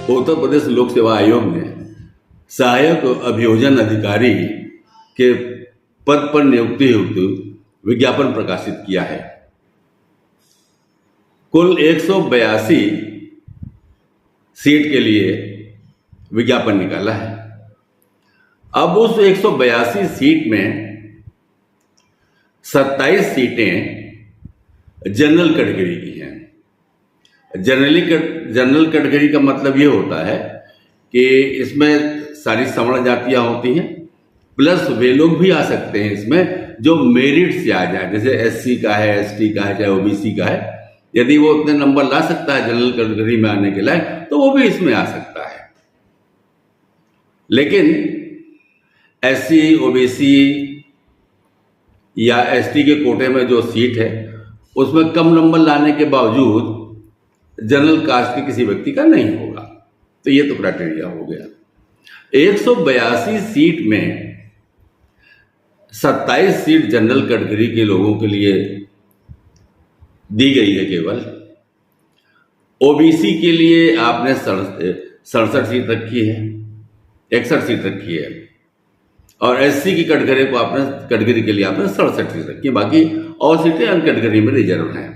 उत्तर प्रदेश लोक सेवा आयोग ने सहायक अभियोजन अधिकारी के पद पर नियुक्ति हेतु विज्ञापन प्रकाशित किया है। कुल 182 सीट के लिए विज्ञापन निकाला है। अब उस 182 सीट में 27 सीटें जनरल कैटेगरी की हैं। जनरल कैटेगरी का मतलब ये होता है कि इसमें सारी सवर्ण जातियां होती हैं, प्लस वे लोग भी आ सकते हैं इसमें जो मेरिट से आ जाए, जैसे एससी का है, एसटी का है, चाहे ओबीसी का है। यदि वो उतने नंबर ला सकता है जनरल कैटेगरी में आने के लायक, तो वो भी इसमें आ सकता है। लेकिन एससी, ओबीसी या एसटी के कोटे में जो सीट है उसमें कम नंबर लाने के बावजूद जनरल कास्ट के किसी व्यक्ति का नहीं होगा। तो ये तो क्राइटेरिया हो गया। 182 सीट में 27 सीट जनरल कैटेगरी के लोगों के लिए दी गई है केवल। ओबीसी के लिए आपने 67 सीट रखी है, 61 सीट रखी है, और एससी की कैटेगरी के लिए आपने 67 सीट रखी है। बाकी और सीटें अन्य कैटेगरी में रिजर्व हैं।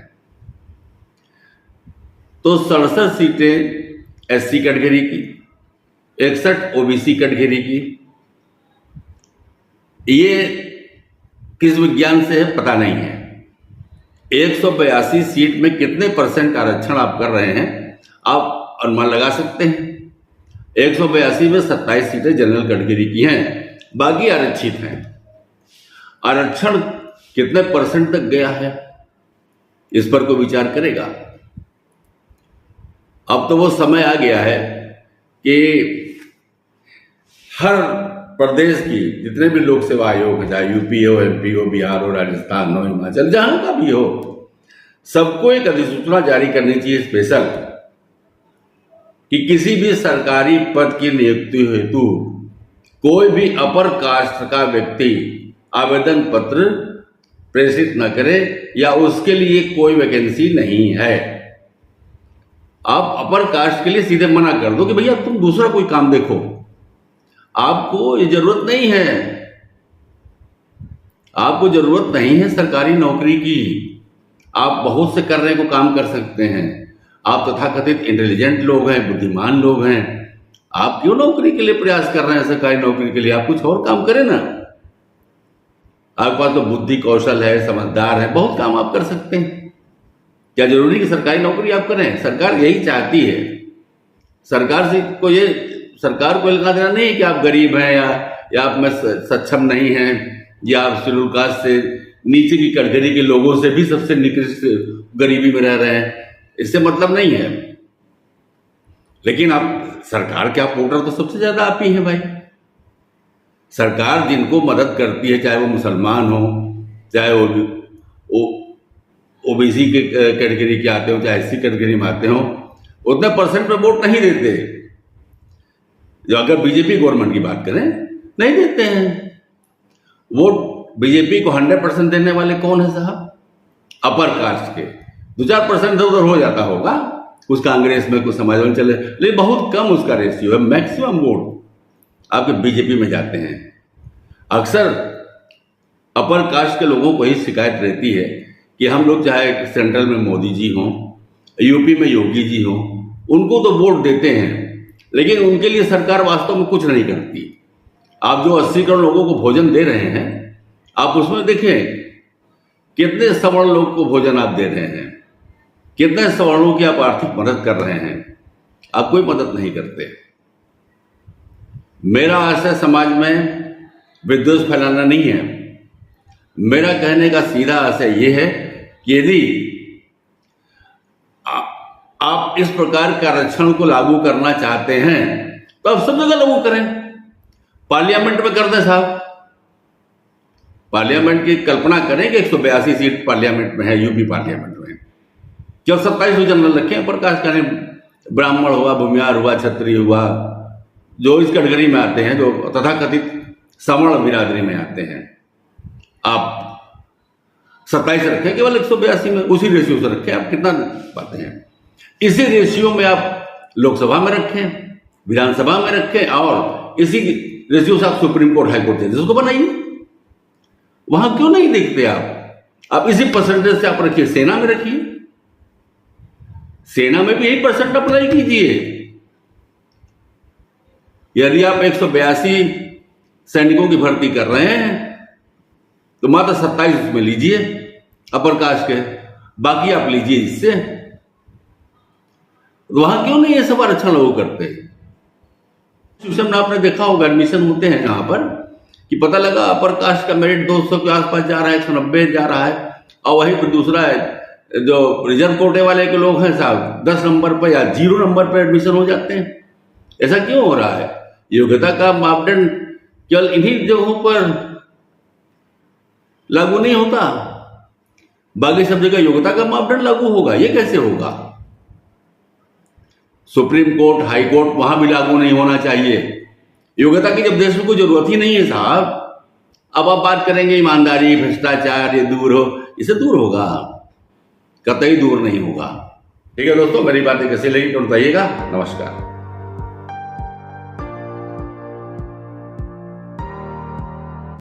तो 67 सीटें एससी कैटेगरी की, 61 ओबीसी कैटेगरी की। ये किस विज्ञान से है पता नहीं है। 182 सीट में कितने % आरक्षण आप कर रहे हैं आप अनुमान लगा सकते हैं। 182 में 27 सीटें जनरल कैटेगरी की हैं, बाकी आरक्षित हैं। आरक्षण कितने % तक गया है इस पर कोई विचार करेगा। अब तो वो समय आ गया है कि हर प्रदेश की जितने भी लोक सेवा आयोग है, चाहे यूपी हो, एमपी हो, बिहार हो, राजस्थान हो, हिमाचल, जहां का भी हो, सबको एक अधिसूचना जारी करनी चाहिए स्पेशल कि किसी भी सरकारी पद की नियुक्ति हेतु कोई भी अपर कास्ट का व्यक्ति आवेदन पत्र प्रेषित न करे या उसके लिए कोई वैकेंसी नहीं है। आप अपर कास्ट के लिए सीधे मना कर दो कि भैया तुम दूसरा कोई काम देखो, आपको ये जरूरत नहीं है, आपको जरूरत नहीं है सरकारी नौकरी की। आप बहुत से करने को काम कर सकते हैं। आप तथाकथित इंटेलिजेंट लोग हैं, बुद्धिमान लोग हैं, आप क्यों नौकरी के लिए प्रयास कर रहे हैं सरकारी नौकरी के लिए? आप कुछ और काम करें ना। आपके पास तो बुद्धि कौशल है, समझदार है, बहुत काम आप कर सकते हैं। क्या जरूरी कि सरकारी नौकरी आप करें? सरकार यही चाहती है। सरकार को लेना देना नहीं है कि आप गरीब हैं या आप में सक्षम नहीं हैं या आप शेड्यूल कास्ट से नीचे की कैटेगरी के लोगों से भी सबसे निकृष्ट गरीबी में रह रहे हैं, इससे मतलब नहीं है। लेकिन आप सरकार के आप वोटर तो सबसे ज्यादा आप ही हैं भाई। सरकार जिनको मदद करती है, चाहे वो मुसलमान हो, चाहे वो ओबीसी के कैटेगरी के आते हो, चाहे एससी कैटेगरी में आते हो, उतने % पे वोट नहीं देते। जो अगर बीजेपी गवर्नमेंट की बात करें, नहीं देते हैं वोट। बीजेपी को 100% देने वाले कौन है साहब? अपर कास्ट के 2-4% उधर हो जाता होगा, कुछ कांग्रेस में, कुछ समाज में चले, लेकिन बहुत कम उसका रेशियो है। मैक्सिमम वोट आपके बीजेपी में जाते हैं। अक्सर अपर कास्ट के लोगों को ही शिकायत रहती है कि हम लोग चाहे सेंट्रल में मोदी जी हों, यूपी में योगी जी हों, उनको तो वोट देते हैं, लेकिन उनके लिए सरकार वास्तव में कुछ नहीं करती। आप जो 80 करोड़ लोगों को भोजन दे रहे हैं, आप उसमें देखें कितने सवर्ण लोग को भोजन आप दे रहे हैं, कितने सवर्णों की आप आर्थिक मदद कर रहे हैं। आप कोई मदद नहीं करते। मेरा आशय समाज में विद्वेष फैलाना नहीं है। मेरा कहने का सीधा आशय यह है कि यदि आप इस प्रकार के आरक्षण को लागू करना चाहते हैं तो आप सब जगह लागू करें। पार्लियामेंट में कर दें साहब। पार्लियामेंट की कल्पना करें कि 182 सीट पार्लियामेंट में है, यूपी पार्लियामेंट में, क्यों 27 जनरल रखें? प्रकाश करें, ब्राह्मण हुआ, भूमिहार हुआ, क्षत्रिय हुआ, जो इस कैटेगरी में आते हैं, जो तथाकथित सवर्ण बिरादरी में आते हैं, आप 27 रखें केवल 182 में, उसी रेशियो से रखें। आप कितना पाते हैं? इसी रेशियो में आप लोकसभा में रखें, विधानसभा में रखें, और इसी रेशियो से आप सुप्रीम कोर्ट, हाई कोर्ट जजेस को बनाइए। वहां क्यों नहीं देखते आप इसी परसेंटेज से आप रखिए, सेना में रखिए, सेना में भी 1% अप्लाई कीजिए। यदि आप 182 सैनिकों की भर्ती कर रहे हैं तो मात्र 27 में लीजिए अपर कास्ट के, बाकी आप लीजिए इससे। वहां क्यों नहीं ये सब आरक्षण लागू करते? सिस्टम में आपने देखा होगा, एडमिशन होते हैं यहाँ पर कि पता लगा अपर कास्ट का मेरिट 200 के आसपास जा रहा है, 190 जा रहा है, और वहीं पर दूसरा है जो रिजर्व कोटे वाले के लोग हैं साहब 10 नंबर पर या 0 नंबर पर एडमिशन हो जाते हैं। ऐसा क्यों हो रहा है? योग्यता का मापदंड केवल इन्हीं जगहों पर लागू नहीं होता, बाकी सब जगह योग्यता का मापदंड लागू होगा। ये कैसे होगा? सुप्रीम कोर्ट, हाई कोर्ट, वहां भी लागू नहीं होना चाहिए योग्यता की, जब देश में कोई जरूरत ही नहीं है साहब। अब आप बात करेंगे ईमानदारी, भ्रष्टाचार, ये दूर हो, इसे दूर होगा, कतई दूर नहीं होगा। ठीक है दोस्तों, मेरी बातें कैसी लगी तो बताइएगा। नमस्कार।